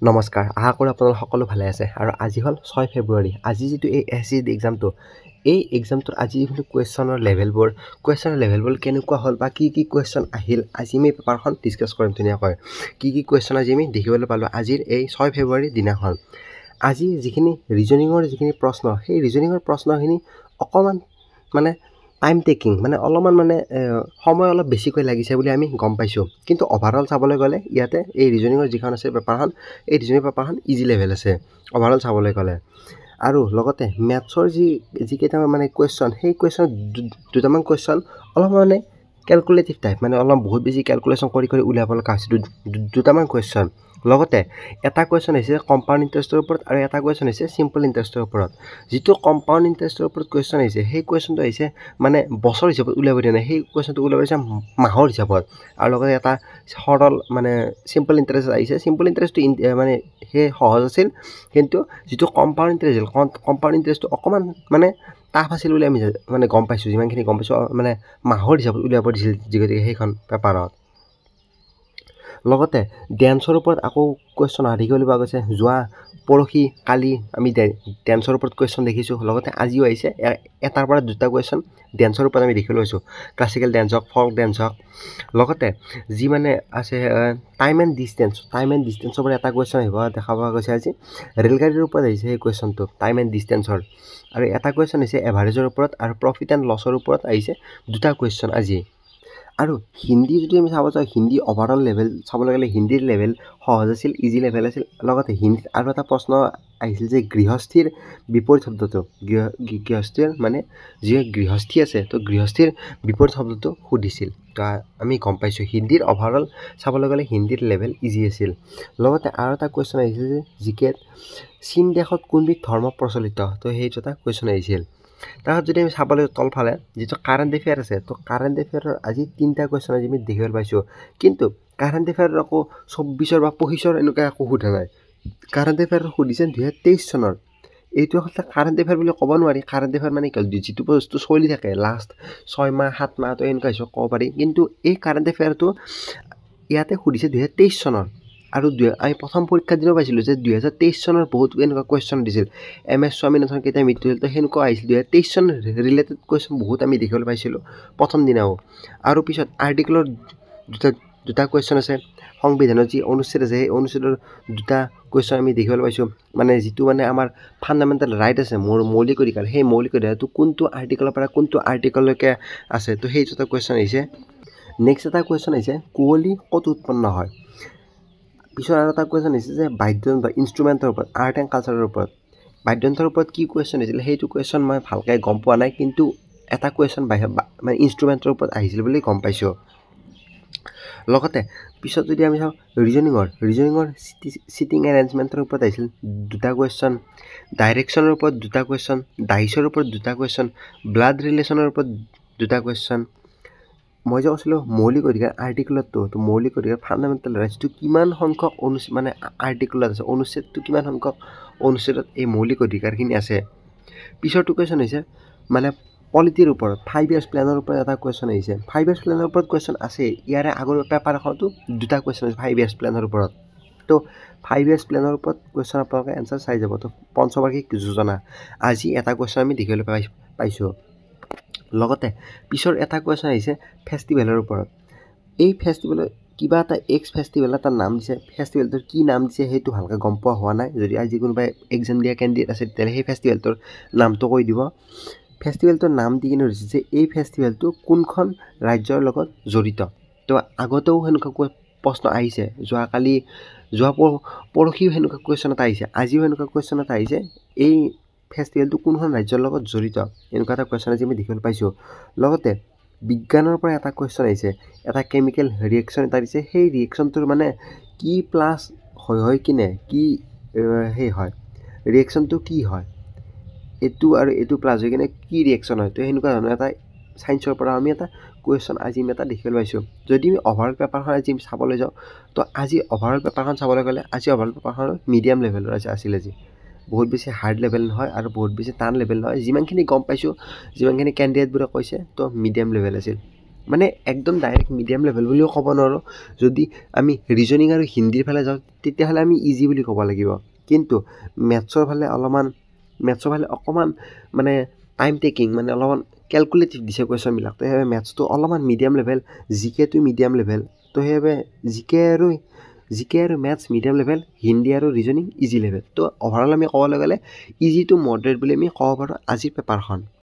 নমস্কাৰ, আশা কৰোঁ আপোনালোক সকলো ভালে আছে আৰু আজি হ'ল 6 ফেব্ৰুৱাৰী। আজি যিটো এই SSC এক্সামটো, এই এক্সামটোৰ আজি যিটো কুৱেশ্যনৰ লেভেলবোৰ কেনেকুৱা হ'ল বা কি কুৱেশ্যন আহিল, আজি আমি পেপাৰখন ডিছকাছ কৰিম ধুনীয়াকৈ। কি কুৱেশ্যন আজি আমি দেখিবলৈ পালোঁ আজিৰ এই 6 ফেব্ৰুৱাৰীৰ দিনাখন। আজি যিখিনি ৰিজনিঙৰ যিখিনি প্ৰশ্ন, সেই ৰিজনিঙৰ প্ৰশ্নখিনি অকণমান মানে টাইম টেকিং, মানে অলপমান সময় অলপ বেছিকৈ লাগিছে বুলি আমি গম পাইছোঁ। কিন্তু অভাৰঅল চাবলৈ গ'লে ইয়াতে এই ৰিজনিঙৰ যিখন আছে পেপাৰখন, এই ৰিজনিং পেপাৰখন ইজি লেভেল আছে অভাৰঅল চাবলৈ গ'লে। আৰু লগতে মেথছৰ যিকেইটামান কুৱেশ্যন, সেই কুৱেশ্যন দুটামান কুৱেশ্যন অলপ কেলকুলেটিভ টাইপ, অলপ বহুত বেছি কেলকুলেশ্যন কৰি উলিয়াব লগা হৈছে দুটামান কুৱেশ্যন। লগতে এটা কুৱেশ্যন হৈছে কম্পাউণ্ড ইণ্টাৰেষ্টৰ ওপৰত আৰু এটা কুৱেশ্যন হৈছে চিম্পল ইণ্টাৰেষ্টৰ ওপৰত। যিটো কম্পাউণ্ড ইণ্টাৰেষ্টৰ ওপৰত কুৱেশ্যন আহিছে, সেই কুৱেশ্যনটো আহিছে বছৰ হিচাপত উলিয়াব দিয়া নাই, সেই কুৱেশ্যনটো উলিয়াব দিছে মাহৰ হিচাপত। আৰু লগতে এটা সৰল চিম্পল ইণ্টাৰেষ্ট আহিছে। চিম্পল ইণ্টাৰেষ্টটো সেই সহজ আছিল, কিন্তু যিটো কম্পাউণ্ড ইণ্টাৰেষ্ট আছিল, কম্পাউণ্ড ইণ্টাৰেষ্টটো অকণমান টাফ আছিল বুলি আমি গম পাইছোঁ। যিমানখিনি গম পাইছোঁ মাহৰ হিচাপত উলিয়াব দিছিল গতিকে সেইখন পেপাৰত। লগতে ডেন্সৰ ওপৰত আকৌ কুৱেশ্যন অহা দেখিবলৈ পোৱা গৈছে। পৰহি কালি আমি ডেন্সৰ ওপৰত কুৱেশ্যন দেখিছোঁ। লগতে আজিও আহিছে এটাৰ পৰা দুটা কুৱেশ্যন ডেন্সৰ ওপৰত আমি দেখিবলৈ পাইছোঁ। ক্লাছিকেল ডেন্স হওক, ফ'ক ডেন্স হওক। লগতে যি আছে টাইম এণ্ড ডিষ্টেঞ্চৰ পৰা এটা কুৱেশ্যন আহিব দেখা পোৱা গৈছে আজি। ৰেলগাড়ীৰ ওপৰত আহিছে সেই কুৱেশ্যনটো, টাইম এণ্ড ডিষ্টেঞ্চৰ। আৰু এটা কুৱেশ্যন আহিছে এভাৰেজৰ ওপৰত আৰু প্ৰফিট এণ্ড লছৰ ওপৰত আহিছে দুটা কুৱেশ্যন আজি। আৰু হিন্দী যদি আমি চাব যাওঁ, হিন্দী অভাৰঅল লেভেল চাবলৈ গ'লে হিন্দীৰ লেভেল সহজ আছিল, ইজি লেভেল আছিল। লগতে হিন্দীত আৰু এটা প্ৰশ্ন আহিছিল যে গৃহস্থীৰ বিপৰীত শব্দটো, গৃহস্থীৰ যি গৃহস্থী আছে, তো গৃহস্থীৰ বিপৰীত শব্দটো সুধিছিল। তো আমি গম পাইছোঁ হিন্দীৰ অভাৰঅল চাবলৈ গ'লে হিন্দীৰ লেভেল ইজি আছিল। লগতে আৰু এটা কুৱেশ্যন আহিছিল যে জিকেত চীন দেশত কোনবিধ ধৰ্ম প্ৰচলিত, তো সেইটো এটা কুৱেশ্যন আহিছিল। তাৰপিছত যদি আমি চাবলৈ তলফালে যিটো কাৰেণ্ট এফেয়াৰ আছে, তো কাৰেণ্ট এফেয়াৰৰ আজি 3টা কুৱেশ্যন আজি আমি দেখিবলৈ পাইছোঁ। কিন্তু কাৰেণ্ট এফেয়াৰৰ আকৌ 24ৰ বা 25ৰ এনেকুৱা একো সোধা নাই। কাৰেণ্ট এফেয়াৰ সুধিছে 2023 চনৰ। এইটো আচলতে কাৰেণ্ট এফেয়াৰ বুলি ক'ব নোৱাৰি। কাৰেণ্ট এফেয়াৰ যিটো বস্তু চলি থাকে লাষ্ট 6 মাহ 7 মাহ, তো এনেকুৱা হিচাপত ক'ব পাৰি। কিন্তু এই কাৰেণ্ট এফেয়াৰটো ইয়াতে সুধিছে 2023 চনৰ। আৰু আমি প্ৰথম পৰীক্ষাৰ দিনো পাইছিলোঁ যে 2023 চনৰ বহুত এনেকুৱা কুৱেশ্যন দিছিল। MS স্বামীনাথন কেতিয়া মৃত্যু হৈছিল, তো সেনেকুৱা আহিছিল। 2023 চন ৰিলেটেড কুৱেশ্যন বহুত আমি দেখিবলৈ পাইছিলোঁ প্ৰথম দিনাও। আৰু পিছত আৰ্টিকেলৰ দুটা কুৱেশ্যন আছে। সংবিধানৰ যি অনুচ্ছেদ আছে, সেই অনুচ্ছেদৰ দুটা কুৱেশ্যন আমি দেখিবলৈ পাইছোঁ। যিটো আমাৰ ফাণ্ডামেণ্টেল ৰাইট আছে, মৌলিক অধিকাৰ, সেই মৌলিক অধিকাৰটো কোনটো আৰ্টিকেলৰ পৰা কোনটো আৰ্টিকেললৈকে আছে, তো সেইটো এটা কুৱেশ্যন আহিছে। নেক্সট এটা কুৱেশ্যন আহিছে কুঁৱলী ক'ত উৎপন্ন হয়। পিছত আৰু এটা কুৱেশ্যন আহিছে যে বাদ্যযন্ত্ৰ, ইনষ্ট্ৰুমেণ্টৰ ওপৰত, আৰ্ট এণ্ড কালচাৰৰ ওপৰত। বাদ্যযন্ত্ৰৰ ওপৰত কি কুৱেশ্যন আহিছিলে সেইটো কুৱেশ্যন মই ভালকৈ গম পোৱা নাই, কিন্তু এটা কুৱেশ্যন ইনষ্ট্ৰুমেণ্টৰ ওপৰত আহিছিল বুলি গম পাইছোঁ। লগতে পিছত যদি আমি চাওঁ ৰিজনিঙৰ চিটিং এৰেঞ্জমেণ্টৰ ওপৰত আহিছিল দুটা কুৱেশ্যন। ডাইৰেকশ্যনৰ ওপৰত দুটা কুৱেশ্যন, ডাইচৰ ওপৰত দুটা কুৱেশ্যন, ব্লাড ৰিলেশ্যনৰ ওপৰত দুটা কুৱেশ্যন। মই যে কৈছিলোঁ মৌলিক অধিকাৰ আৰ্টিকুলতটো, তো মৌলিক অধিকাৰ ফাণ্ডামেণ্টেল ৰাইটছটো কিমান সংখ্যক আৰ্টিকুলত আছে, অনুচ্ছেদটো কিমান সংখ্যক অনুচ্ছেদত এই মৌলিক অধিকাৰখিনি আছে। পিছৰটো কুৱেশ্যন হৈছে পলিটিৰ ওপৰত, 5 years প্লেনৰ ওপৰত এটা কুৱেশ্যন আহিছে। 5 years প্লেনৰ ওপৰত কুৱেশ্যন আছে। ইয়াৰে আগৰ পেপাৰ এখনতো দুটা কুৱেশ্যন আছে 5 years প্লেনৰ ওপৰত। তো 5 years প্লেনৰ ওপৰত কুৱেশ্যন আপোনালোকে এনচাৰ চাই যাব। তো পঞ্চবাৰ্ষিক যোজনা আজি এটা কুৱেশ্যন আমি দেখিবলৈ পাইছোঁ। লগতে পিছৰ এটা কুৱেশ্যন আহিছে ফেষ্টিভেলৰ ওপৰত। এই ফেষ্টিভেলৰ কিবা এটা ফেষ্টিভেল এটা নাম দিছে, ফেষ্টিভেলটোৰ কি নাম দিছে সেইটো ভালকৈ গম পোৱা হোৱা নাই। যদি আজি কোনোবাই এক্সাম দিয়া কেণ্ডিডেট আছে, তেতিয়াহ'লে সেই ফেষ্টিভেলটোৰ নামটো কৈ দিব। ফেষ্টিভেলটোৰ নাম দি কিনে হৈছে যে এই ফেষ্টিভেলটো কোনখন ৰাজ্যৰ লগত জড়িত। তো আগতেও সেনেকুৱা প্ৰশ্ন আহিছে। পৰহিও সেনেকুৱা কুৱেশ্যন এটা আহিছে, আজিও সেনেকুৱা কুৱেশ্যন এটা আহিছে। এই ফেষ্টিভেলটো কোনখন ৰাজ্যৰ লগত জড়িত, এনেকুৱা এটা কুৱেশ্যন আজি আমি দেখিবলৈ পাইছোঁ। লগতে বিজ্ঞানৰ পৰা এটা কুৱেশ্যন আহিছে, এটা কেমিকেল ৰিয়েকশ্যন এটা দিছে। সেই ৰিয়েকশ্যনটোৰ কি প্লাছ হৈ কিনে কি হয়, ৰিয়েকশ্যনটো কি হয়, এইটো আৰু এইটো প্লাছ হৈ কিনে কি ৰিয়েকশ্যন হয়। তো সেনেকুৱা ধৰণৰ এটা ছায়েন্সৰ পৰা আমি এটা কুৱেশ্যন আজি আমি এটা দেখিবলৈ পাইছোঁ। যদি আমি অভাৰঅল পেপাৰখন আজি চাবলৈ যাওঁ, তো আজি অভাৰঅল পেপাৰখন চাবলৈ গ'লে আজি অভাৰঅল পেপাৰখন মিডিয়াম লেভেলৰ আছিল। আজি বহুত বেছি হাৰ্ড লেভেল নহয় আৰু বহুত বেছি টান লেভেল নহয়। যিমানখিনি গম পাইছোঁ, যিমানখিনি কেণ্ডিডেটবোৰে কৈছে, তো মিডিয়াম লেভেল আছিল। মানে একদম ডাইৰেক্ট মিডিয়াম লেভেল বুলিও ক'ব নোৱাৰোঁ। যদি আমি ৰিজনিং আৰু হিন্দীৰ ফালে যাওঁ তেতিয়াহ'লে আমি ইজি বুলি ক'ব লাগিব। কিন্তু মেথছৰ ফালে অকণমান মানে টাইম টেকিং, মানে অলপমান কেলকুলেটিভ দিছে কুৱেশ্যনবিলাক। তো সেইবাবে মেথছটো অলপমান মিডিয়াম লেভেল, জিকেটো মিডিয়াম লেভেল। তো সেইবাবে জিকে আৰু মেথছ মিডিয়াম লেভেল, হিন্দী আৰু ৰিজনিং ইজি লেভেল। তো অভাৰঅল আমি ক'বলৈ গ'লে ইজি টু মডাৰেট বুলি আমি ক'ব পাৰোঁ আজিৰ পেপাৰখন।